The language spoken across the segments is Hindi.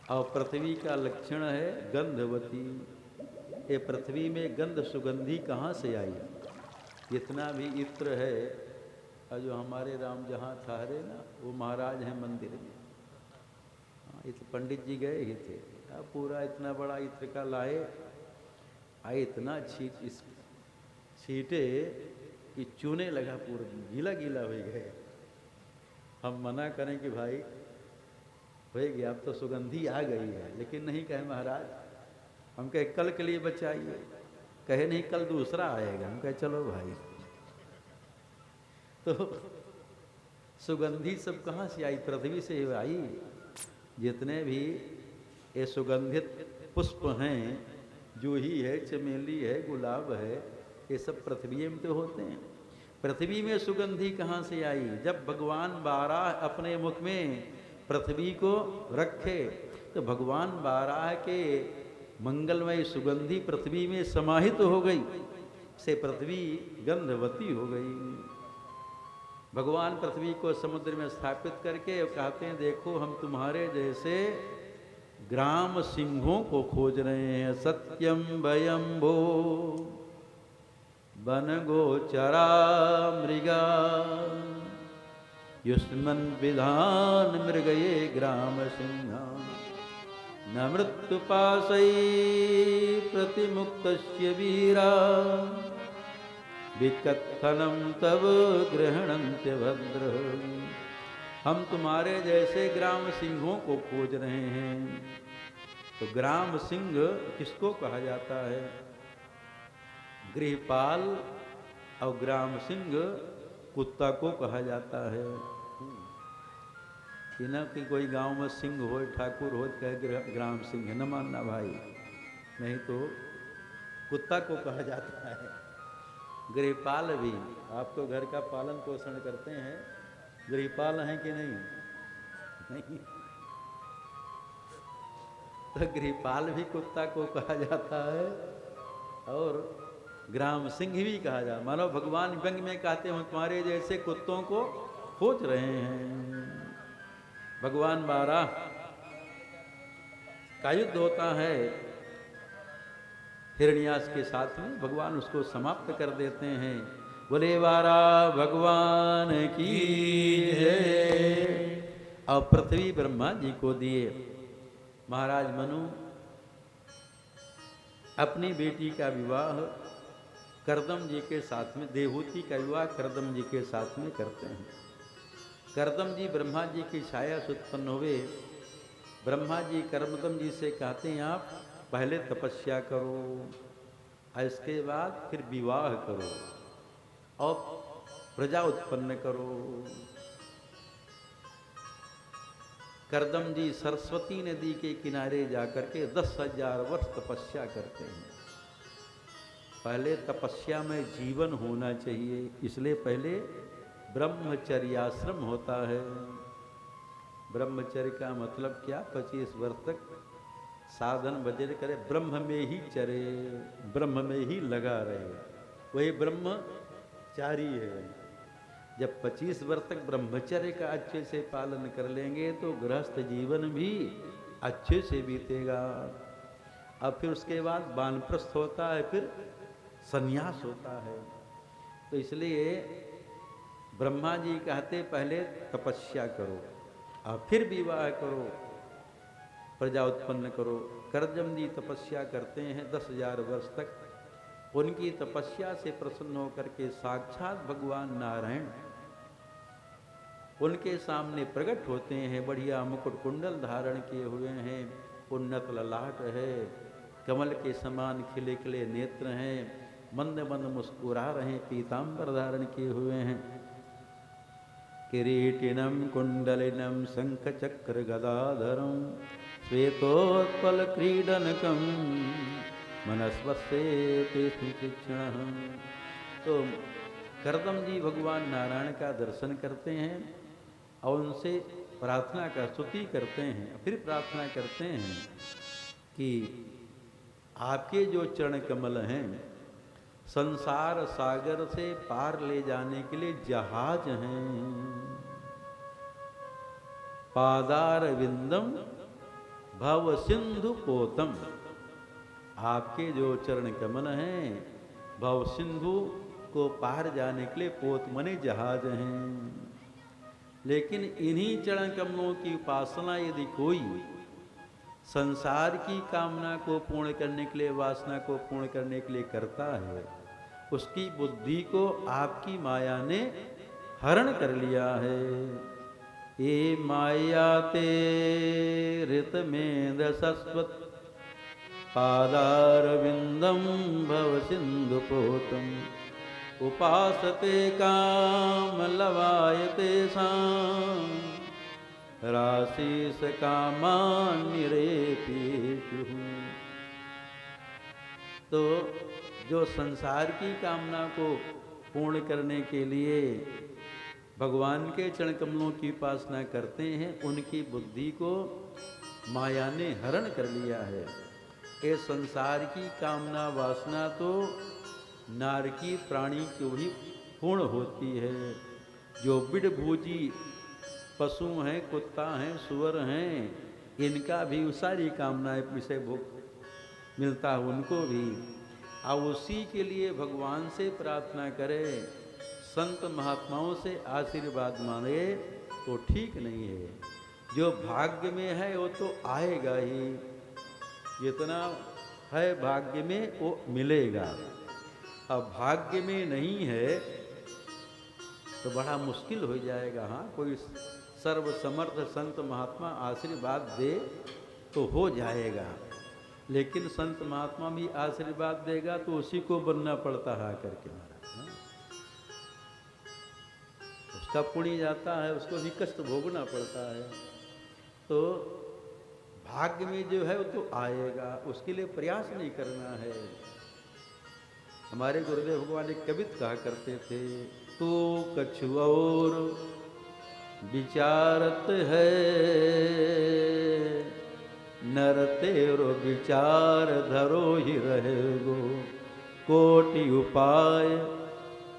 और पृथ्वी का लक्षण है गंधवती। ये पृथ्वी में गंध सुगंधी कहाँ से आई? जितना भी इत्र है, और जो हमारे राम जहाँ ठहरे ना, वो महाराज हैं मंदिर में। इत्र पंडित जी गए ही थे, अब पूरा इतना बड़ा इत्र का लाए, आए इतना छीटे कि चूने लगा, पूरा गीला गीला हो गए। हम मना करें कि भाई हो गया, अब तो सुगंधी आ गई है, लेकिन नहीं कहे महाराज, हम कहे कल के लिए बचाइए, कहे नहीं कल दूसरा आएगा। हम कहे चलो भाई। तो सुगंधी सब कहाँ से आई? पृथ्वी से आई। जितने भी ये सुगंधित पुष्प हैं, जूही है, चमेली है, गुलाब है, ये सब पृथ्वी में तो होते हैं। पृथ्वी में सुगंधी कहाँ से आई? जब भगवान बाराह अपने मुख में पृथ्वी को रखे, तो भगवान बाराह के मंगलमय सुगंधी पृथ्वी में समाहित हो गई, से पृथ्वी गंधवती हो गई। भगवान पृथ्वी को समुद्र में स्थापित करके कहते हैं, देखो हम तुम्हारे जैसे ग्राम सिंहों को खोज रहे हैं। सत्यम भयम्भो वन गोचरा मृगा युष्मन विधान मृगये ग्राम सिंह न मृत्यु पाशै प्रतिमुक्तस्य वीरा विकत्थनम तब ग्रहणन्त्य भद्र। हम तुम्हारे जैसे ग्राम सिंहों को खोज रहे हैं। तो ग्राम सिंह किसको कहा जाता है? गृहपाल और ग्राम सिंह कुत्ता को कहा जाता है। कि न कि कोई गांव में सिंह हो, ठाकुर हो, कहे ग्राम सिंह, न मानना भाई, नहीं तो कुत्ता को कहा जाता है। गृहपाल भी, आप तो घर का पालन पोषण करते हैं, गृहपाल हैं कि नहीं? नहीं। तो गृहपाल भी कुत्ता को कहा जाता है और ग्राम सिंह भी कहा जाता है। मानो भगवान व्यंग में कहते हैं, तुम्हारे जैसे कुत्तों को खोज रहे हैं। भगवान बाराह का युद्ध होता है हिरण्याक्ष के साथ में, भगवान उसको समाप्त कर देते हैं। बोले बाराह भगवान की जय। और पृथ्वी ब्रह्मा जी को दिए। महाराज मनु अपनी बेटी का विवाह करदम जी के साथ में, देवहूति का विवाह करदम जी के साथ में करते हैं। करदम जी ब्रह्मा जी की छाया से उत्पन्न हुए। ब्रह्मा जी करदम जी से कहते हैं, आप पहले तपस्या करो, इसके बाद फिर विवाह करो और प्रजा उत्पन्न करो। करदम जी सरस्वती नदी के किनारे जाकर के 10,000 वर्ष तपस्या करते हैं। पहले तपस्या में जीवन होना चाहिए, इसलिए पहले ब्रह्मचर्याश्रम होता है। ब्रह्मचर्य का मतलब क्या? 25 वर्ष तक साधन भजन करे, ब्रह्म में ही चरे, ब्रह्म में ही लगा रहे, वही ब्रह्मचारी है। जब 25 वर्ष तक ब्रह्मचर्य का अच्छे से पालन कर लेंगे तो गृहस्थ जीवन भी अच्छे से बीतेगा। अब फिर उसके बाद वानप्रस्थ होता है, फिर संन्यास होता है। तो इसलिए ब्रह्मा जी कहते पहले तपस्या करो और फिर विवाह करो, प्रजा उत्पन्न करो। करदम जी तपस्या करते हैं 10,000 वर्ष तक। उनकी तपस्या से प्रसन्न होकर के साक्षात भगवान नारायण उनके सामने प्रकट होते हैं। बढ़िया मुकुट कुंडल धारण किए हुए हैं, उन्नत ललाट है, कमल के समान खिले खिले नेत्र हैं, मंद मंद मुस्कुरा रहे, पीतांबर धारण किए हुए हैं। किरीटिनम कुंडलिनम शंख चक्र गदाधरम श्वेतोत्पल क्रीडनकम मनस्वसेते सुशिक्षण। तो करदम जी भगवान नारायण का दर्शन करते हैं और उनसे प्रार्थना का स्तुति करते हैं। फिर प्रार्थना करते हैं कि आपके जो चरण कमल हैं संसार सागर से पार ले जाने के लिए जहाज हैं। पादार विंदम भव सिंधु पोतम, आपके जो चरण कमल हैं भव सिंधु को पार जाने के लिए पोत मने जहाज हैं। लेकिन इन्हीं चरण कमलों की उपासना यदि कोई संसार की कामना को पूर्ण करने के लिए, वासना को पूर्ण करने के लिए करता है, उसकी बुद्धि को आपकी माया ने हरण कर लिया है। ये माया ते ऋत में दशस्वत पादारविंदम भव सिंधु पोतम, उपासते काम लवायते साम, राशि कामान निरेपेषु। तो जो संसार की कामना को पूर्ण करने के लिए भगवान के चरण कमलों की उपासना करते हैं, उनकी बुद्धि को माया ने हरण कर लिया है। ये संसार की कामना वासना तो नारकी प्राणी की भी पूर्ण होती है। जो बिड़भोजी पशु हैं, कुत्ता हैं, सुअर हैं, इनका भी सारी कामनाएं विषय भोग मिलता है उनको भी। अब उसी के लिए भगवान से प्रार्थना करे, संत महात्माओं से आशीर्वाद मांगे तो ठीक नहीं है। जो भाग्य में है वो तो आएगा ही, जितना है भाग्य में वो मिलेगा। अब भाग्य में नहीं है तो बड़ा मुश्किल हो जाएगा। हाँ, कोई सर्वसमर्थ संत महात्मा आशीर्वाद दे तो हो जाएगा, लेकिन संत महात्मा भी आशीर्वाद देगा तो उसी को बनना पड़ता है करके महाराज। उसका पुण्य जाता है, उसको भी कष्ट भोगना पड़ता है। तो भाग्य में जो है वो तो आएगा, उसके लिए प्रयास नहीं करना है। हमारे गुरुदेव भगवान एक कवित कहा करते थे, तो कछु और विचारत है, नर तेरो विचार धरो ही रहेगो, कोटि उपाय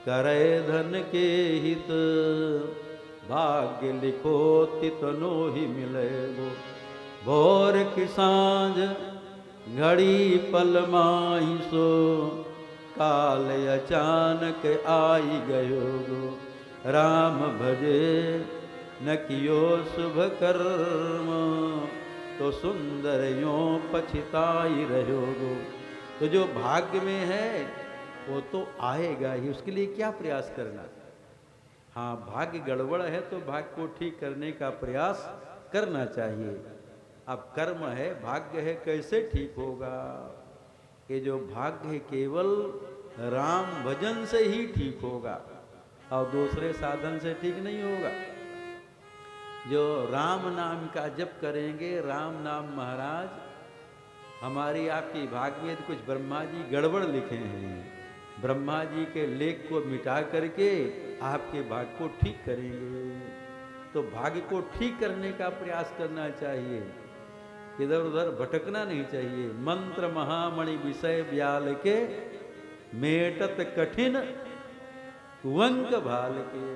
करे धन के हित, भाग्य लिखो तितनो ही मिलेगो, भोर की सांझ घड़ी पल माही सो, काल अचानक आई गयो गो, राम भजे न कियो शुभ कर्म, तो सुंदर यो पछताई रहो गो। तो जो भाग्य में है वो तो आएगा ही, उसके लिए क्या प्रयास करना। हाँ, भाग्य गड़बड़ है तो भाग्य को ठीक करने का प्रयास करना चाहिए। अब कर्म है, भाग्य है, कैसे ठीक होगा। ये जो भाग्य है केवल राम भजन से ही ठीक होगा और दूसरे साधन से ठीक नहीं होगा। जो राम नाम का जप करेंगे, राम नाम महाराज हमारी आपकी भाग्य में कुछ ब्रह्मा जी गड़बड़ लिखे हैं, ब्रह्मा जी के लेख को मिटा करके आपके भाग्य को ठीक करेंगे। तो भाग्य को ठीक करने का प्रयास करना चाहिए, इधर उधर भटकना नहीं चाहिए। मंत्र महामणि विषय ब्याल के, मेटत कठिन कुवंक भाल के।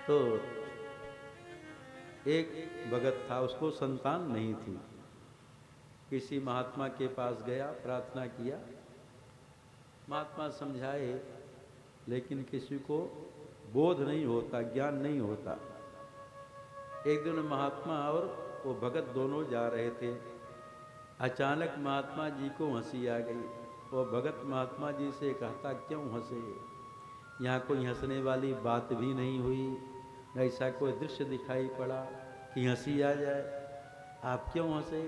तो एक भगत था, उसको संतान नहीं थी, किसी महात्मा के पास गया, प्रार्थना किया, महात्मा समझाए, लेकिन किसी को बोध नहीं होता, ज्ञान नहीं होता। एक दिन महात्मा और वो भगत दोनों जा रहे थे, अचानक महात्मा जी को हंसी आ गई। वो भगत महात्मा जी से कहता, क्यों हंसे, यहाँ कोई हंसने वाली बात भी नहीं हुई, ऐसा कोई दृश्य दिखाई पड़ा कि हंसी आ जाए, आप क्यों हंसे।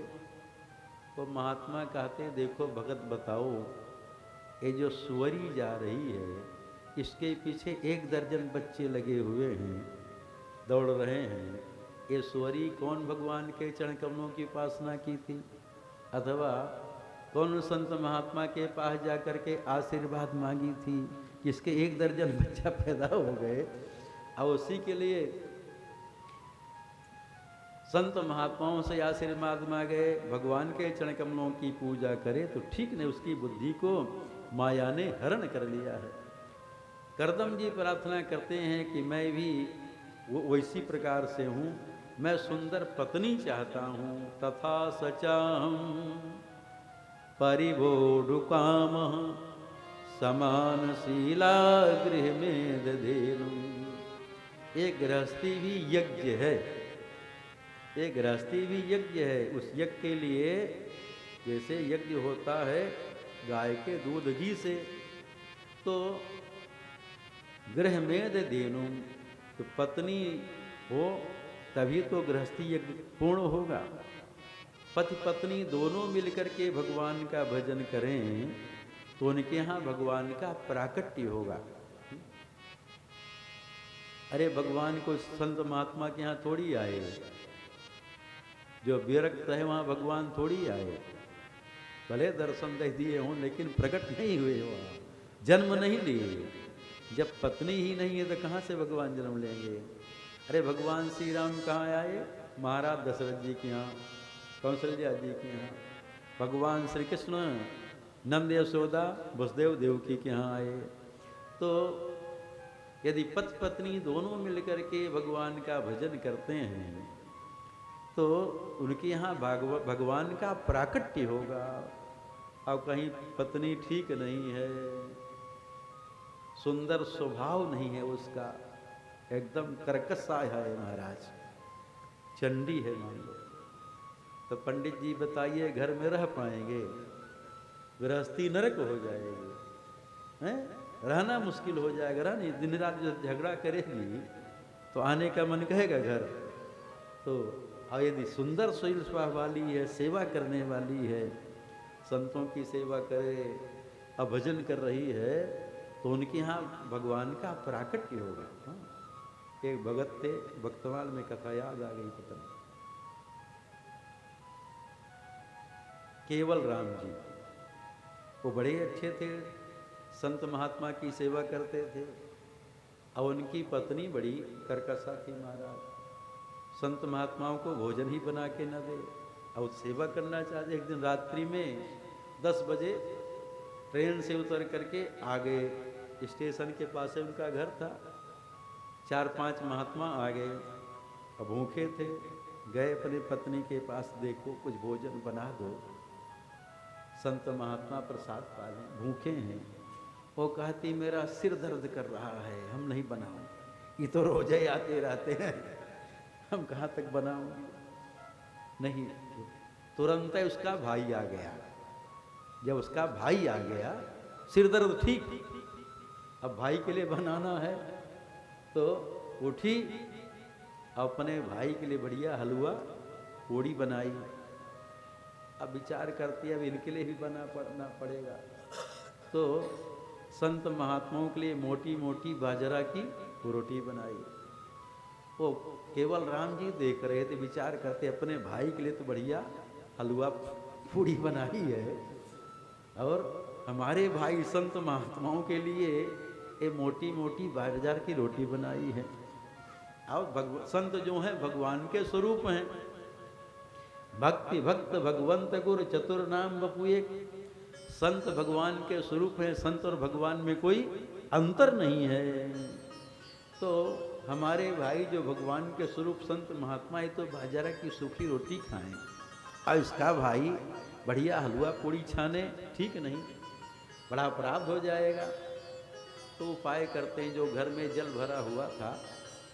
वो महात्मा कहते, देखो भगत बताओ, ये जो सुअरी जा रही है इसके पीछे 1 दर्जन बच्चे लगे हुए हैं, दौड़ रहे हैं। ये सुअरी कौन भगवान के चरण कमलों की उपासना की थी, अथवा कौन संत महात्मा के पास जाकर के आशीर्वाद मांगी थी, जिसके 1 दर्जन बच्चा पैदा हो गए। और उसी के लिए संत महात्माओं से आशीर्वाद मांगे, भगवान के चरण कमलों की पूजा करे तो ठीक नहीं, उसकी बुद्धि को माया ने हरण कर लिया है। करदम जी प्रार्थना करते हैं कि मैं भी वो वैसी प्रकार से हूँ मैं सुंदर पत्नी चाहता हूँ। तथा सचाहम परिवोढुकाम समानशीला गृह में दधेनु। एक गृहस्थी भी यज्ञ है, एक गृहस्थी भी यज्ञ है। उस यज्ञ के लिए जैसे यज्ञ होता है गाय के दूध घी से, तो गृह में देनु, तो पत्नी हो तभी तो गृहस्थी यज्ञ पूर्ण होगा। पति पत्नी दोनों मिलकर के भगवान का भजन करें तो उनके यहाँ भगवान का प्राकट्य होगा। अरे भगवान को संत महात्मा के यहाँ थोड़ी आए, जो विरक्त है वहाँ भगवान थोड़ी आए। भले दर्शन दे दिए हों लेकिन प्रकट नहीं हुए, वहाँ जन्म नहीं लिए। जब पत्नी ही नहीं है तो कहाँ से भगवान जन्म लेंगे। अरे भगवान श्री राम कहाँ आए? महाराज दशरथ जी के यहाँ, कौशल्या जी के यहाँ। भगवान श्री कृष्ण नंद यशोदा वसुदेव देवकी के यहाँ आए। तो यदि पति पत्नी दोनों मिलकर के भगवान का भजन करते हैं तो उनके यहाँ भगवान का प्राकट्य होगा। अब कहीं पत्नी ठीक नहीं है, सुंदर स्वभाव नहीं है उसका, एकदम कर्कशा है महाराज, चंडी है मान लो, तो पंडित जी बताइए घर में रह पाएंगे? गृहस्थी नरक हो जाएगी, हैं? रहना मुश्किल हो जाएगा। नहीं, दिन रात जब झगड़ा करेगी तो आने का मन कहेगा घर। तो और यदि सुंदर सुशील स्वभाव वाली है, सेवा करने वाली है, संतों की सेवा करे और भजन कर रही है, तो उनके यहाँ भगवान का प्राकट्य होगा। हाँ? एक भगत थे, भक्तमाल में कथा याद आ गई पता नहीं, केवल राम जी, वो बड़े अच्छे थे, संत महात्मा की सेवा करते थे। और उनकी पत्नी बड़ी कर्कशा थी महाराज, संत महात्माओं को भोजन ही बना के न दे और सेवा करना चाहते। एक दिन रात्रि में 10 बजे ट्रेन से उतर करके आ गए, स्टेशन के पास से उनका घर था। 4-5 महात्मा आ गए, अब भूखे थे, गए अपनी पत्नी के पास, देखो कुछ भोजन बना दो, संत महात्मा प्रसाद पालें, भूखे हैं। वो कहती मेरा सिर दर्द कर रहा है, हम नहीं बनाओ, ये तो रोज ही आते रहते हैं, हम कहाँ तक बनाओगे? नहीं, तुरंत ही उसका भाई आ गया। जब उसका भाई आ गया, सिर दर्द ठीक, अब भाई के लिए बनाना है, तो उठी, अपने भाई के लिए बढ़िया हलवा पूड़ी बनाई। अब विचार करती है अब इनके लिए भी बनाना पड़ेगा, तो संत महात्माओं के लिए मोटी मोटी बाजरा की रोटी बनाई। वो केवल राम जी देख रहे थे, विचार करते अपने भाई के लिए तो बढ़िया हलवा पूड़ी बनाई है, और हमारे भाई संत महात्माओं के लिए ये मोटी मोटी बाजरा की रोटी बनाई है। और संत जो हैं भगवान के स्वरूप हैं, भक्ति भक्त भगवंत गुर चतुर नाम बपू एक, संत भगवान के स्वरूप हैं। संत और भगवान में कोई अंतर नहीं है। तो हमारे भाई जो भगवान के स्वरूप संत महात्मा है, तो बाजरा की सूखी रोटी खाएं, और इसका भाई बढ़िया हलवा पूड़ी छाने, ठीक नहीं, बड़ा अपराध हो जाएगा। तो उपाय करते हैं, जो घर में जल भरा हुआ था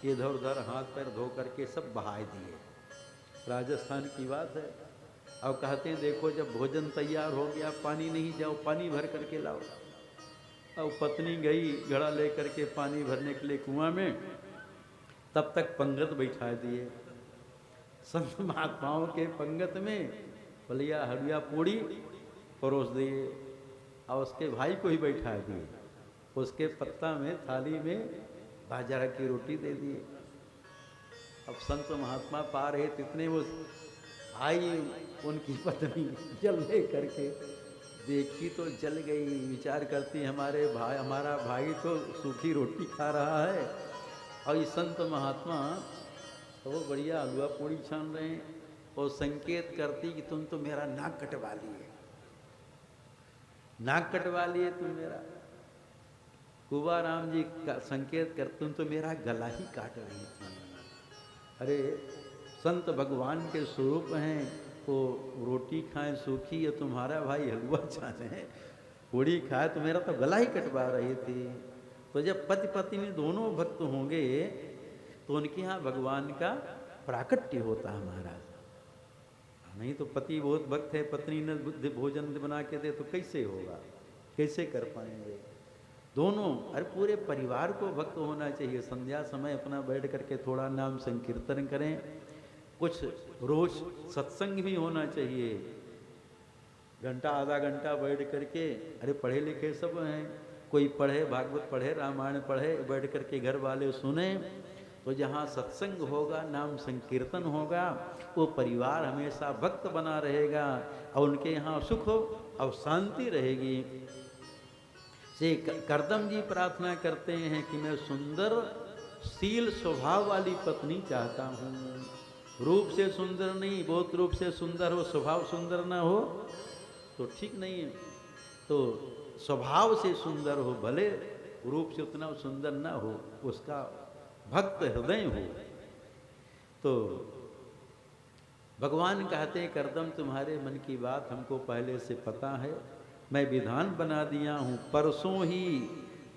इधर उधर हाथ पैर धो करके सब बहा दिए, राजस्थान की बात है। और कहते हैं देखो जब भोजन तैयार हो गया, पानी नहीं, जाओ पानी भर करके लाओ। और पत्नी गई घड़ा लेकर के पानी भरने के लिए कुआं में, तब तक पंगत बैठा दिए। संत महात्माओं के पंगत में बलिया हलवा पूड़ी परोस दिए, और उसके भाई को ही बैठा दिए, उसके पत्ता में थाली में बाजरा की रोटी दे दिए। अब संत महात्मा पा रहे थे, इतने वो आई उनकी पत्नी जल ले करके देखी तो जल गई। विचार करती हमारा भाई तो सूखी रोटी खा रहा है, और ये संत महात्मा तो वो बढ़िया हलवा पूड़ी छान रहे हैं, और संकेत करती कि तुम तो मेरा नाक कटवा लिए, नाक कटवा लिए तुम मेरा। कुबा राम जी का संकेत कर, तुम तो मेरा गला ही काट रही थी। अरे संत भगवान के स्वरूप हैं, वो रोटी खाएं सूखी या तुम्हारा भाई हलवा चाहे पूड़ी खाए तो मेरा तो गला ही कटवा रही थी। तो जब पति पत्नी दोनों भक्त होंगे तो उनके यहाँ भगवान का प्राकट्य होता है महाराज। नहीं तो पति बहुत भक्त है, पत्नी ने भोजन बना के दे तो कैसे होगा, कैसे कर पाएंगे दोनों। अरे पूरे परिवार को भक्त होना चाहिए। संध्या समय अपना बैठ करके थोड़ा नाम संकीर्तन करें, कुछ रोज सत्संग भी होना चाहिए, घंटा आधा घंटा बैठ करके। अरे पढ़े लिखे सब हैं, कोई पढ़े भागवत पढ़े रामायण पढ़े, बैठ करके घर वाले सुने। तो जहाँ सत्संग होगा, नाम संकीर्तन होगा, वो परिवार हमेशा भक्त बना रहेगा और उनके यहाँ सुख हो और शांति रहेगी। से करदम जी प्रार्थना करते हैं कि मैं सुंदर शील स्वभाव वाली पत्नी चाहता हूँ। रूप से सुंदर नहीं, बहुत रूप से सुंदर हो स्वभाव सुंदर ना हो तो ठीक नहीं है। तो स्वभाव से सुंदर हो, भले रूप से उतना सुंदर ना हो, उसका भक्त हृदय हो। तो भगवान कहते करदम तुम्हारे मन की बात हमको पहले से पता है, मैं विधान बना दिया हूँ। परसों ही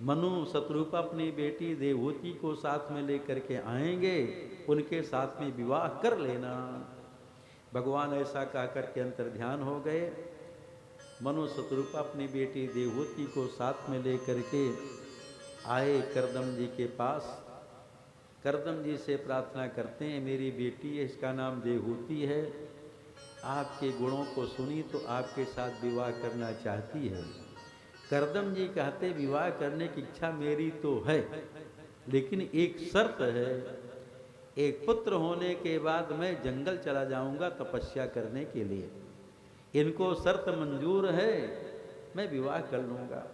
मनु शत्रुपा अपनी बेटी देवहूति को साथ में लेकर के आएंगे, उनके साथ में विवाह कर लेना। भगवान ऐसा कह करके अंतर ध्यान हो गए। मनु शत्रुपा अपनी बेटी देवहूति को साथ में लेकर के आए करदम जी के पास। करदम जी से प्रार्थना करते हैं, मेरी बेटी है, इसका नाम देवहूति है, आपके गुणों को सुनी तो आपके साथ विवाह करना चाहती है। करदम जी कहते विवाह करने की इच्छा मेरी तो है, लेकिन एक शर्त है, एक पुत्र होने के बाद मैं जंगल चला जाऊंगा तपस्या करने के लिए। इनको शर्त मंजूर है, मैं विवाह कर लूँगा।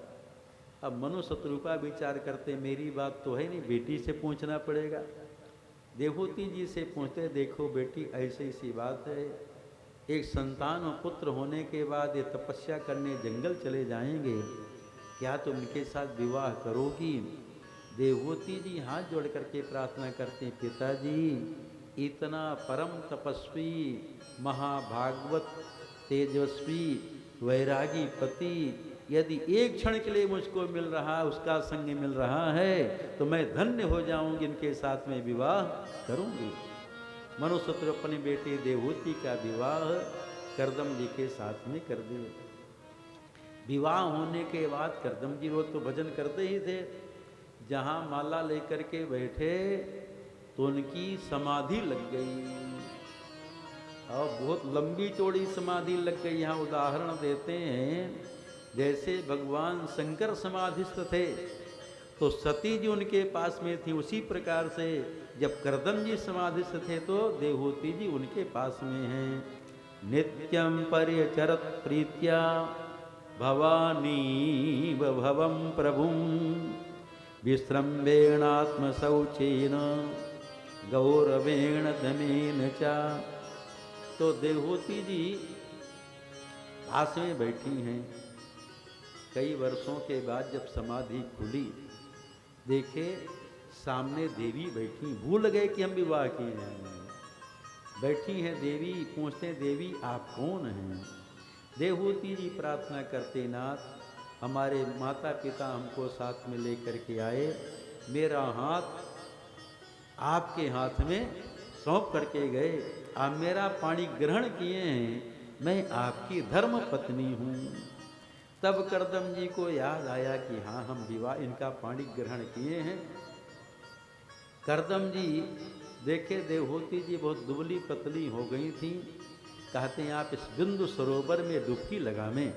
अब मनु शत्रुपा विचार करते मेरी बात तो है नहीं, बेटी से पूछना पड़ेगा। देवहूति जी से पूछते, देखो बेटी ऐसी सी बात है, एक संतान और पुत्र होने के बाद ये तपस्या करने जंगल चले जाएंगे, क्या तुम इनके साथ विवाह करोगी? देवहूति जी हाथ जोड़ करके प्रार्थना करते, पिताजी इतना परम तपस्वी महाभागवत तेजस्वी वैरागी पति यदि एक क्षण के लिए मुझको मिल रहा है, उसका संग मिल रहा है, तो मैं धन्य हो जाऊंगी, इनके साथ में विवाह करूंगी। मनु शत्रु अपनी बेटी देवहूति का विवाह करदम जी के साथ में कर दिए। विवाह होने के बाद करदम जी वो तो भजन करते ही थे। जहाँ माला लेकर के बैठे तो उनकी समाधि लग गई और बहुत लंबी चौड़ी समाधि लग गई। यहाँ उदाहरण देते हैं, जैसे भगवान शंकर समाधिस्थ थे तो सती जी उनके पास में थी, उसी प्रकार से जब करदम जी समाधिस्थ थे तो देवहूति जी उनके पास में हैं। नित्यं पर्यचरत प्रीत्या भवानी भवम प्रभुं विश्रम्भेणात्म शौचेन गौरवेण धनेन च। तो देवहूति जी पास में बैठी हैं। कई वर्षों के बाद जब समाधि खुली, देखे सामने देवी बैठी, भूल गए कि हम विवाह किए जाएंगे। बैठी हैं देवी, पूछते देवी आप कौन हैं? देवहूति जी प्रार्थना करते, नाथ हमारे माता पिता हमको साथ में लेकर के आए, मेरा हाथ आपके हाथ में सौंप करके गए, आप मेरा पाणी ग्रहण किए हैं, मैं आपकी धर्म पत्नी हूँ। तब करदम जी को याद आया कि हाँ हम विवाह इनका पाणी ग्रहण किए हैं। करदम जी देखे देवहूति जी बहुत दुबली पतली हो गई थी, कहते हैं आप इस बिंदु सरोवर में डुबकी लगावें।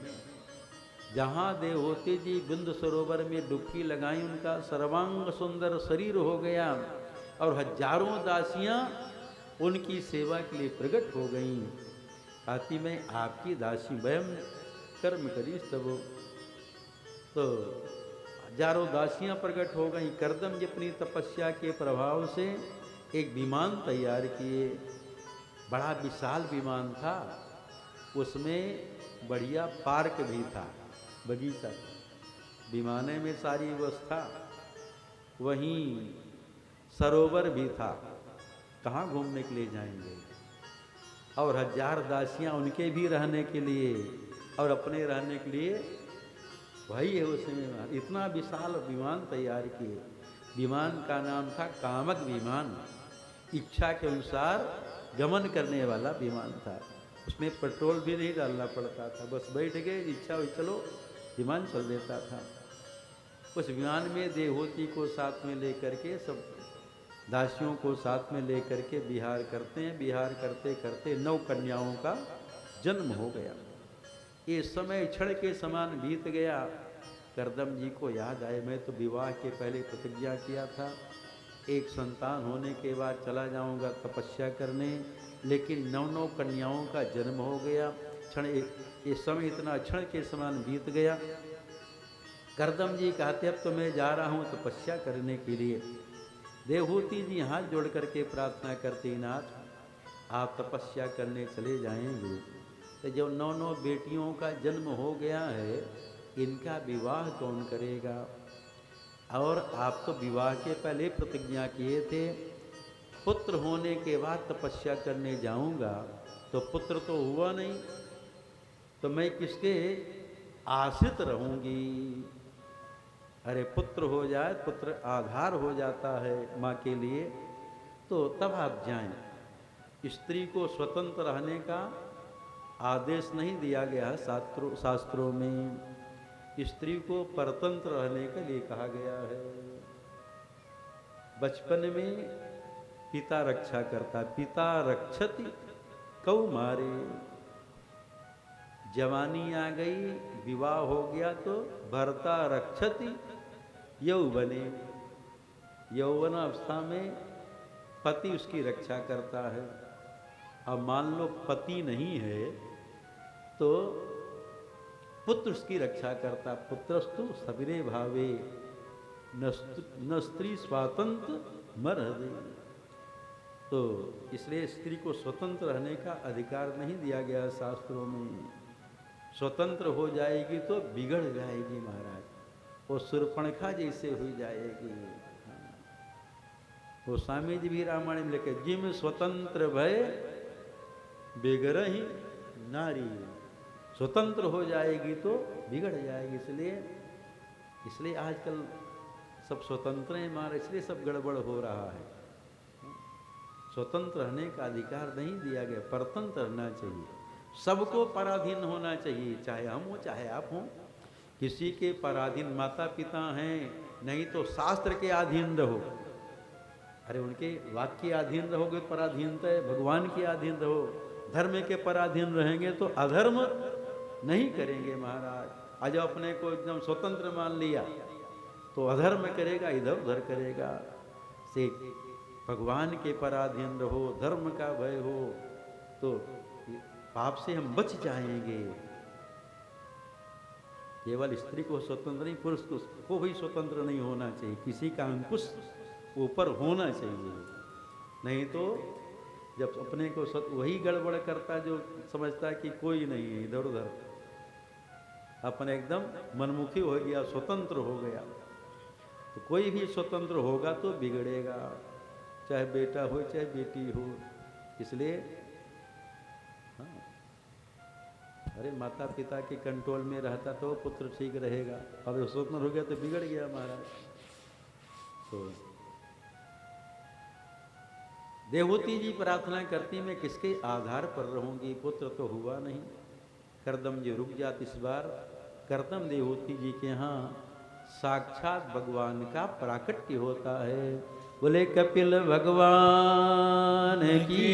जहाँ देवहूति जी बिंदु सरोवर में डुबकी लगाई, उनका सर्वांग सुंदर शरीर हो गया और हजारों दासियाँ उनकी सेवा के लिए प्रकट हो गईं। कहती मैं आपकी दासी, वयम कर्म करी तब। तो हजारों दासियां प्रकट हो गई। करदम जी अपनी तपस्या के प्रभाव से एक विमान तैयार किए, बड़ा विशाल विमान था, उसमें बढ़िया पार्क भी था, बगीचा। विमाने में सारी व्यवस्था, वहीं सरोवर भी था, कहाँ घूमने के लिए जाएंगे? और 1000 दासियां उनके भी रहने के लिए और अपने रहने के लिए वही है उसमें। इतना विशाल विमान तैयार किए। विमान का नाम था कामक विमान, इच्छा के अनुसार गमन करने वाला विमान था। उसमें पेट्रोल भी नहीं डालना पड़ता था, बस बैठ गए, इच्छा हुई चलो, विमान चल देता था। उस विमान में देवहूति को साथ में लेकर के, सब दासियों को साथ में लेकर के विहार करते हैं। विहार करते करते 9 कन्याओं का जन्म हो गया। ये समय क्षण के समान बीत गया। करदम जी को याद आए, मैं तो विवाह के पहले प्रतिज्ञा किया था, एक संतान होने के बाद चला जाऊंगा तपस्या करने, लेकिन 9 कन्याओं का जन्म हो गया। क्षण, ये समय इतना क्षण के समान बीत गया। करदम जी कहते अब तो मैं जा रहा हूँ तपस्या करने के लिए। देवहूति जी हाथ जोड़ करके प्रार्थना करती, नाथ आप तपस्या करने चले जाएंगे तो जो 9 बेटियों का जन्म हो गया है, इनका विवाह कौन करेगा? और आप तो विवाह के पहले प्रतिज्ञा किए थे, पुत्र होने के बाद तपस्या करने जाऊंगा, तो पुत्र तो हुआ नहीं, तो मैं किसके आश्रित रहूंगी? अरे पुत्र हो जाए, पुत्र आधार हो जाता है माँ के लिए, तो तब आप जाएं। स्त्री को स्वतंत्र रहने का आदेश नहीं दिया गया है शास्त्रों में, स्त्री को परतंत्र रहने के लिए कहा गया है। बचपन में पिता रक्षा करता, पिता रक्षति कौमारे। जवानी आ गई, विवाह हो गया तो भर्ता रक्षति यौवने। यौवन अवस्था में पति उसकी रक्षा करता है। अब मान लो पति नहीं है तो पुत्र उसकी रक्षा करता। पुत्रस्तु सविरे भावे न स्त्री स्वातंत्र मरहदे। तो इसलिए स्त्री को स्वतंत्र रहने का अधिकार नहीं दिया गया शास्त्रों में। स्वतंत्र हो जाएगी तो बिगड़ जाएगी महाराज, वो शूर्पणखा जैसे हो जाएगी। वो स्वामी जी भी रामायण में लिखे, जिम स्वतंत्र भय बेगरहि नारी। स्वतंत्र हो जाएगी तो बिगड़ जाएगी। इसलिए आजकल सब स्वतंत्र हैं हमारे, इसलिए सब गड़बड़ हो रहा है। स्वतंत्र रहने का अधिकार नहीं दिया गया, परतंत्र रहना चाहिए। सबको पराधीन होना चाहिए, चाहे हम हो चाहे आप हों। किसी के पराधीन माता पिता हैं, नहीं तो शास्त्र के अधीन रहो। अरे उनके वाक्य के अधीन रहोगे पराधीनता है, भगवान के अधीन रहो। धर्म के पराधीन रहेंगे तो अधर्म नहीं करेंगे महाराज। आज अपने को एकदम स्वतंत्र मान लिया तो अधर्म करेगा, इधर उधर करेगा। से भगवान के पराधीन रहो, धर्म का भय हो तो पाप से हम बच जाएंगे। केवल स्त्री को स्वतंत्र नहीं, पुरुष को भी स्वतंत्र नहीं होना चाहिए। किसी का अंकुश ऊपर होना चाहिए, नहीं तो जब अपने को वही गड़बड़ करता जो समझता कि कोई नहीं है, इधर उधर अपने एकदम मनमुखी हो गया, स्वतंत्र हो गया। तो कोई भी स्वतंत्र होगा तो बिगड़ेगा, चाहे बेटा हो चाहे बेटी हो। इसलिए हाँ, अरे माता पिता के कंट्रोल में रहता तो पुत्र ठीक रहेगा। अब स्वतंत्र हो गया तो बिगड़ गया महाराज। तो देवहूति जी प्रार्थना करती, मैं किसके आधार पर रहूंगी, पुत्र तो हुआ नहीं। करदम जी रुक जाती। इस बार करदम देवहूति जी के यहाँ साक्षात भगवान का प्राकट्य होता है। बोले कपिल भगवान की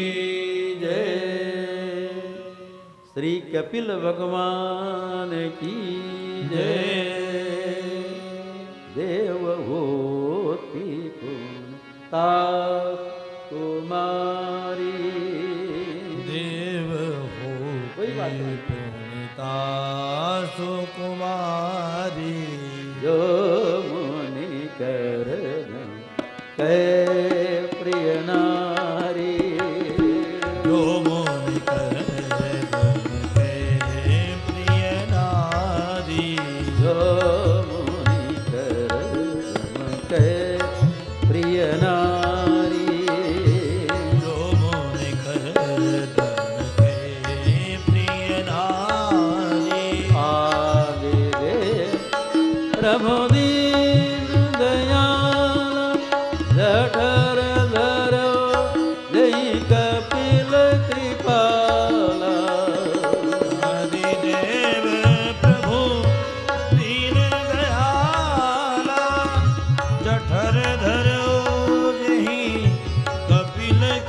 जय, श्री कपिल भगवान की जय। देवहूति पुण्ता कुमारी, देवहूति पुण्ता सुकुमारी। जो मुनि करदम कै प्रिय नारी, जो मुनि करदम कै प्रिय नारी। जो मुनि करदम कै प्रिय नारी।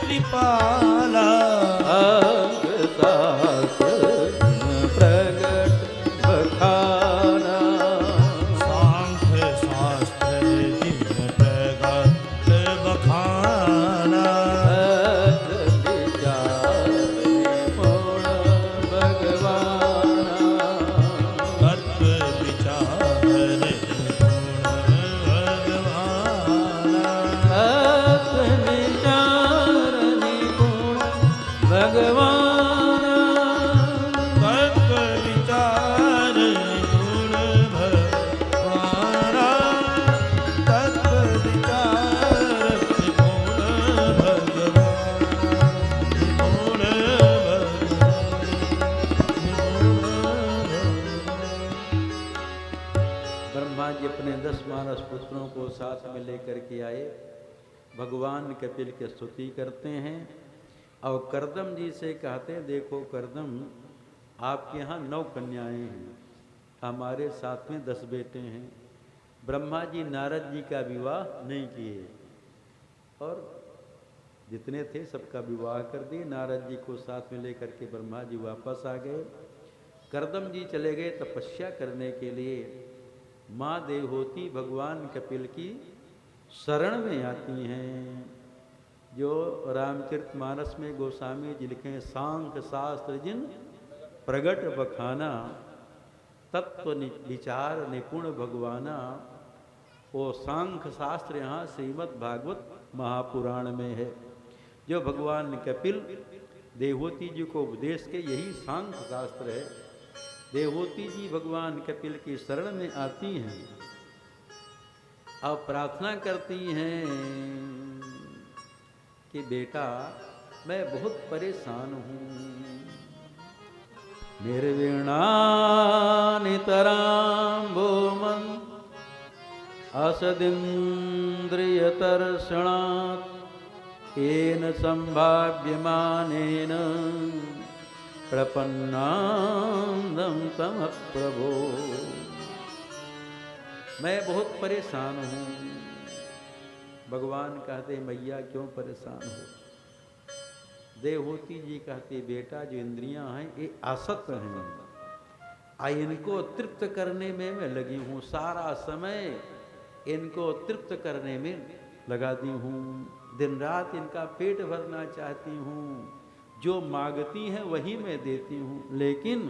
कृपाला प्रगट बखाना सांख्य शास्त्र जिन प्रगट बखाना विचार पूर्ण भगवाना तत्व विचार भगवान तत्व विचार गुण भगवाना तत्व विचार गुण भगवान गुण ब्रह्मा जी अपने 10 मानस पुत्रों को साथ में लेकर के आए। भगवान कपिल की स्तुति करते हैं और करदम जी से कहते हैं, देखो करदम, आपके यहाँ 9 कन्याएं हैं, हमारे साथ में 10 बेटे हैं। ब्रह्मा जी नारद जी का विवाह नहीं किए और जितने थे सबका विवाह कर दिए। नारद जी को साथ में लेकर के ब्रह्मा जी वापस आ गए। करदम जी चले गए तपस्या करने के लिए। माँ देवहूति भगवान कपिल की शरण में आती हैं। जो रामचरितमानस में गोस्वामी जी लिखे हैं, सांख्य शास्त्र जिन प्रगट बखाना तत्व विचार निपुण भगवाना। वो सांख्य शास्त्र यहाँ श्रीमद् भागवत महापुराण में है। जो भगवान कपिल देवहूति जी को उपदेश के, यही सांख्य शास्त्र है। देवहूति जी भगवान कपिल की शरण में आती हैं और प्रार्थना करती हैं कि बेटा, मैं बहुत परेशान हूँ। निर्वीणा नितराम्बोमन असदिन्द्रियतर्षणात् येन संभाव्यमानेन प्रपन्नान्दं तम प्रभो। मैं बहुत परेशान हूँ। भगवान कहते, मैया क्यों परेशान हो? देवहूति जी कहती, बेटा जो इंद्रियां हैं ये आसक्त हैं, इनको तृप्त करने में मैं लगी हूँ। सारा समय इनको तृप्त करने में लगा दी हूँ। दिन रात इनका पेट भरना चाहती हूँ। जो मांगती हैं वही मैं देती हूँ, लेकिन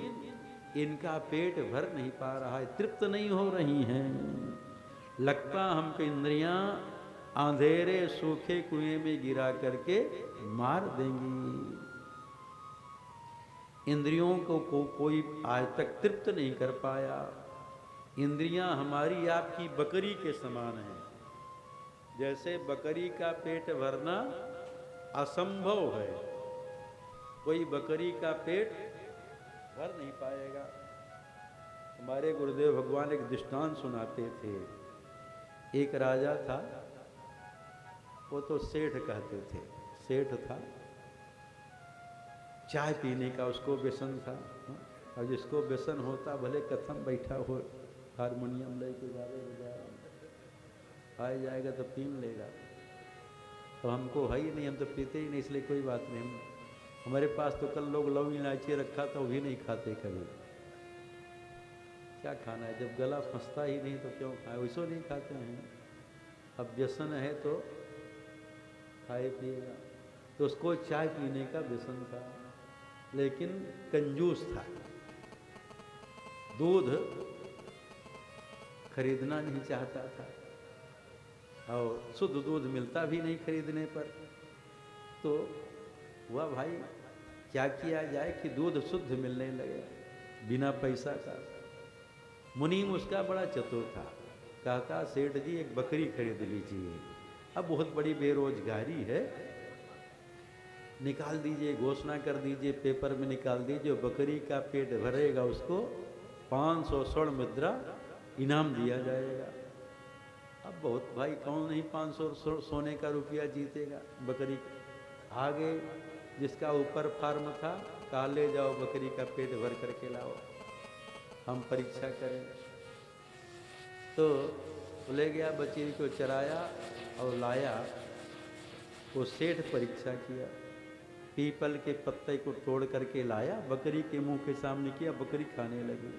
इनका पेट भर नहीं पा रहा है, तृप्त नहीं हो रही हैं। लगता हमको इंद्रियां अंधेरे सूखे कुएं में गिरा करके मार देंगी। इंद्रियों को कोई आज तक तृप्त नहीं कर पाया। इंद्रियां हमारी आपकी बकरी के समान है। जैसे बकरी का पेट भरना असंभव है, कोई बकरी का पेट भर नहीं पाएगा। हमारे गुरुदेव भगवान एक दृष्टांत सुनाते थे। एक राजा था, वो तो सेठ कहते थे, सेठ था। चाय पीने का उसको व्यसन था, और जिसको व्यसन होता भले कथम बैठा हो, हारमोनियम लेके गावे बजा आ जाएगा तो पी लेगा। तो हमको है ही नहीं, हम तो पीते ही नहीं, इसलिए कोई बात नहीं। हमारे पास तो कल लोग लौंग इलायची रखा था, वो भी नहीं खाते कभी। क्या खाना है, जब गला फंसता ही नहीं तो क्यों खाए, वैसो नहीं खाते हैं। अब व्यसन है तो खाए पिएगा। तो उसको चाय पीने का व्यसन था, लेकिन कंजूस था। दूध खरीदना नहीं चाहता था और शुद्ध दूध मिलता भी नहीं खरीदने पर। तो वह भाई क्या किया जाए कि दूध शुद्ध मिलने लगे बिना पैसा का। मुनीम उसका बड़ा चतुर था, कहता सेठ जी एक बकरी खरीद लीजिए, अब बहुत बड़ी बेरोजगारी है, निकाल दीजिए, घोषणा कर दीजिए, पेपर में निकाल दीजिए, बकरी का पेट भरेगा उसको 500 स्वर्ण मुद्रा इनाम दिया जाएगा। अब बहुत भाई कौन नहीं 500 सोने का रुपया जीतेगा। बकरी आगे जिसका ऊपर फार्म था, कहा ले जाओ बकरी का पेट भर करके लाओ, हम परीक्षा करें। तो ले गया, बकरी को चराया और लाया। वो सेठ परीक्षा किया, पीपल के पत्ते को तोड़ करके लाया, बकरी के मुंह के सामने किया, बकरी खाने लगी।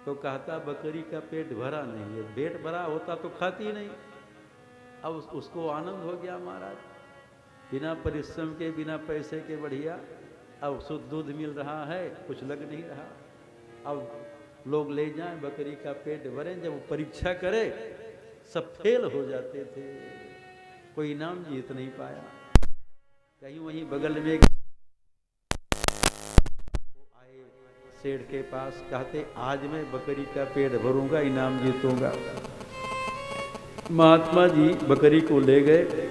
तो कहता बकरी का पेट भरा नहीं है, पेट भरा होता तो खाती नहीं। अब उसको आनंद हो गया महाराज, बिना परिश्रम के बिना पैसे के बढ़िया, अब शुद्ध दूध मिल रहा है, कुछ लग नहीं रहा। अब लोग ले जाएं बकरी का पेट भरें, जब वो परीक्षा करे सब फेल हो जाते थे, कोई इनाम जीत नहीं पाया। कहीं वहीं बगल में आए सेठ के पास, कहते आज मैं बकरी का पेट भरूंगा, इनाम जीतूंगा। महात्मा जी बकरी को ले गए।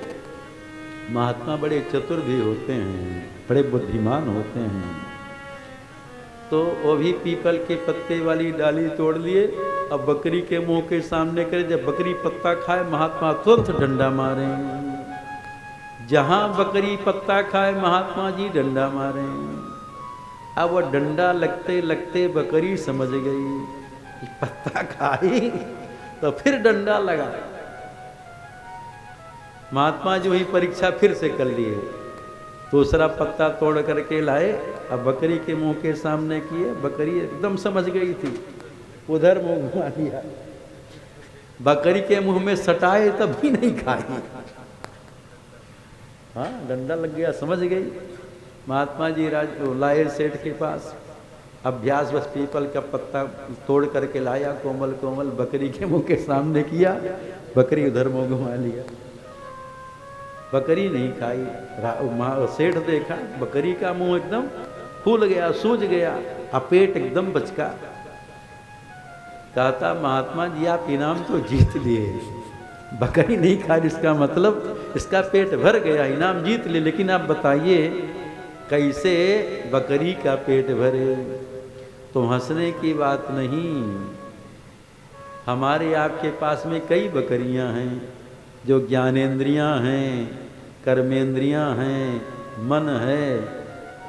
महात्मा बड़े चतुर भी होते हैं, बड़े बुद्धिमान होते हैं। तो वो भी पीपल के पत्ते वाली डाली तोड़ लिए, अब बकरी के मुंह के सामने करे, जब बकरी पत्ता खाए महात्मा तुरंत डंडा मारे। जहां बकरी पत्ता खाए महात्मा जी डंडा मारे। अब वो डंडा लगते लगते बकरी समझ गई कि पत्ता खाई, तो फिर डंडा लगा। महात्मा जी वही परीक्षा फिर से कर लिए, दूसरा पत्ता तोड़ करके लाए, अब बकरी के मुंह के सामने किए, बकरी एकदम समझ गई थी, उधर मुंह घुमा दिया। बकरी के मुंह में सटाए तब भी नहीं खाई। हाँ, डंडा लग गया, समझ गई। महात्मा जी लाए सेठ के पास, अभ्यास बस पीपल का पत्ता तोड़ करके लाया, कोमल कोमल बकरी के मुंह के सामने किया, बकरी उधर मुंह घुमा लिया, बकरी नहीं खाई। सेठ देखा बकरी का मुंह एकदम फूल गया, सूज गया, और पेट एकदम बचका। कहता महात्मा जी आप इनाम तो जीत लिए, बकरी नहीं खाई, इसका मतलब इसका पेट भर गया, इनाम जीत लिए। लेकिन आप बताइए कैसे बकरी का पेट भरे? तो हंसने की बात नहीं, हमारे आपके पास में कई बकरियां हैं, जो ज्ञानेंद्रियां हैं, कर्मेंद्रियां हैं, मन है,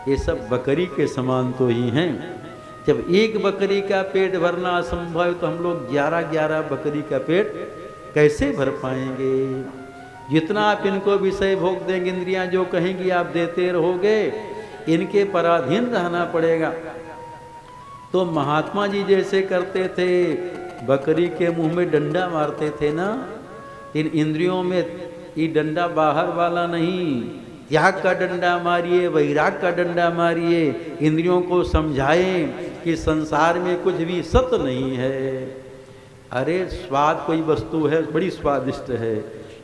ये सब बकरी के समान तो ही हैं। जब एक बकरी का पेट भरना असंभव है, तो हम लोग 11-11 बकरी का पेट कैसे भर पाएंगे? जितना आप इनको विषय भोग देंगे, इंद्रियां जो कहेंगी आप देते रहोगे, इनके पराधीन रहना पड़ेगा। तो महात्मा जी जैसे करते थे, बकरी के मुंह में डंडा मारते थे ना, इन इंद्रियों में ये डंडा बाहर वाला नहीं, त्याग का डंडा मारिए, वैराग का डंडा मारिए, इंद्रियों को समझाएं कि संसार में कुछ भी सत्य नहीं है। अरे स्वाद कोई वस्तु है, बड़ी स्वादिष्ट है,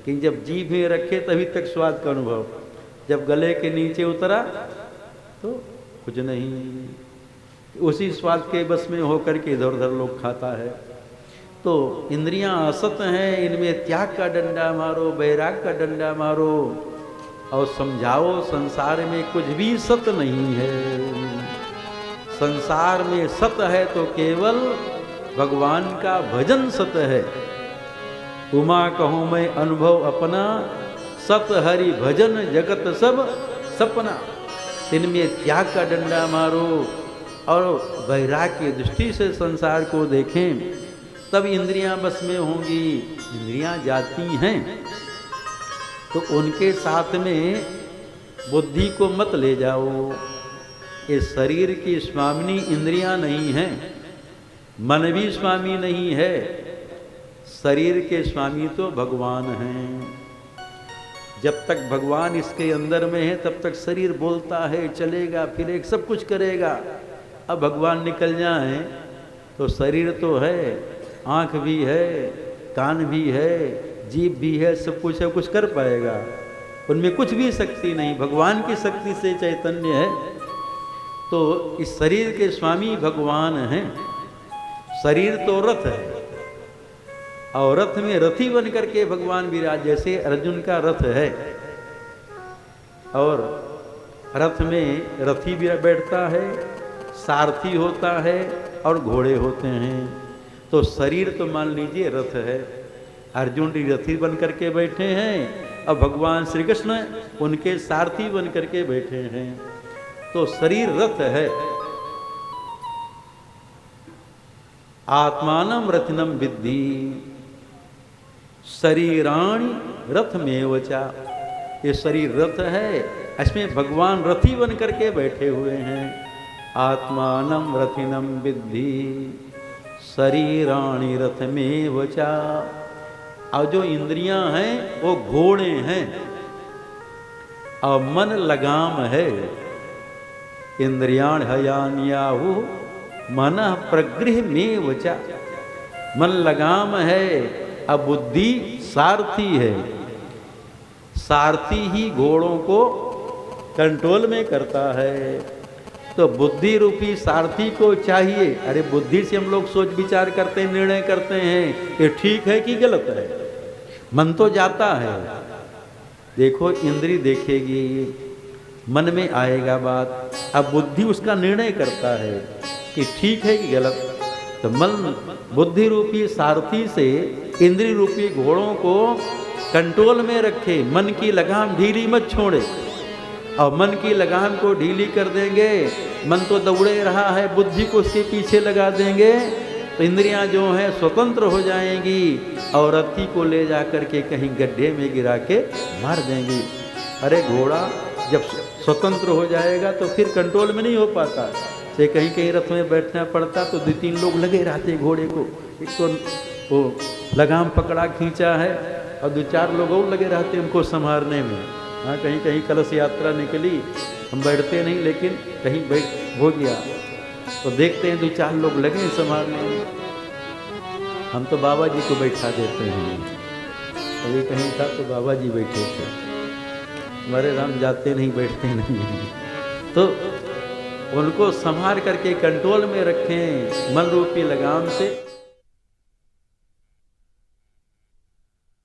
कि जब जीभ में रखे तभी तक स्वाद का अनुभव, जब गले के नीचे उतरा तो कुछ नहीं, उसी स्वाद के बस में होकर के इधर उधर लोग खाता है। तो इंद्रियां असत हैं, इनमें त्याग का डंडा मारो, वैराग का डंडा मारो, और समझाओ संसार में कुछ भी सत्य नहीं है। संसार में सत्य है तो केवल भगवान का भजन सत्य है। उमा कहूँ मैं अनुभव अपना, सत हरि भजन जगत सब सपना। इनमें त्याग का डंडा मारो और वैराग की दृष्टि से संसार को देखें, तब इंद्रियां बस में होंगी। इंद्रियां जाती हैं तो उनके साथ में बुद्धि को मत ले जाओ। ये शरीर की स्वामिनी इंद्रियां नहीं हैं, मन भी स्वामी नहीं है, शरीर के स्वामी तो भगवान हैं। जब तक भगवान इसके अंदर में है तब तक शरीर बोलता है, चलेगा, फिर एक सब कुछ करेगा। अब भगवान निकल जाए तो शरीर तो है, आँख भी है, कान भी है, जीभ भी है, सब कुछ कर पाएगा, उनमें कुछ भी शक्ति नहीं। भगवान की शक्ति से चैतन्य है। तो इस शरीर के स्वामी भगवान हैं। शरीर तो रथ है, और रथ में रथी बन करके भगवान विराज, जैसे अर्जुन का रथ है, और रथ में रथी भी बैठता है, सारथी होता है, और घोड़े होते हैं। तो शरीर तो मान लीजिए रथ है, अर्जुन रथी बन करके बैठे हैं, और भगवान श्री कृष्ण उनके सारथी बन करके बैठे हैं। तो शरीर रथ है। आत्मानम रथिनम विद्धि शरीराणि रथमेव च। ये शरीर रथ है, इसमें भगवान रथी बन करके बैठे हुए हैं। आत्मानम रथिनम विद्धि शरीराणि रथ में वचा। और जो इंद्रियां हैं वो घोड़े हैं और मन लगाम है। इंद्रियाण हयान्याहु मन प्रगृह में वचा। मन लगाम है, अब बुद्धि सारथी है। सारथी ही घोड़ों को कंट्रोल में करता है। तो बुद्धि रूपी सारथी को चाहिए। अरे बुद्धि से हम लोग सोच विचार करते हैं, निर्णय करते हैं कि ठीक है कि गलत है। मन तो जाता है। देखो इंद्री देखेगी, मन में आएगा बात, अब बुद्धि उसका निर्णय करता है कि ठीक है कि गलत। तो मन बुद्धि रूपी सारथी से इंद्री रूपी घोड़ों को कंट्रोल में रखे। मन की लगाम ढीली मत छोड़े। और मन की लगाम को ढीली कर देंगे, मन तो दौड़े रहा है, बुद्धि को उसके पीछे लगा देंगे तो इंद्रियां जो हैं स्वतंत्र हो जाएंगी और रथी को ले जा कर के कहीं गड्ढे में गिरा के मार देंगी। अरे घोड़ा जब स्वतंत्र हो जाएगा तो फिर कंट्रोल में नहीं हो पाता। से कहीं कहीं रथ में बैठना पड़ता तो 2-3 लोग लगे रहते घोड़े को। एक तो वो लगाम पकड़ा खींचा है और 2-4 लोग और लगे रहते उनको संभालने में। हाँ, कहीं कहीं कलश यात्रा निकली, हम बैठते नहीं लेकिन कहीं बैठ हो गया तो देखते हैं 2-4 लोग लगे संभालने में। हम तो बाबा जी को बैठा देते हैं। कभी कहीं था तो बाबा जी बैठे थे, हमारे राम जाते नहीं बैठते नहीं। तो उनको संभाल करके कंट्रोल में रखें मन रूपी लगाम से।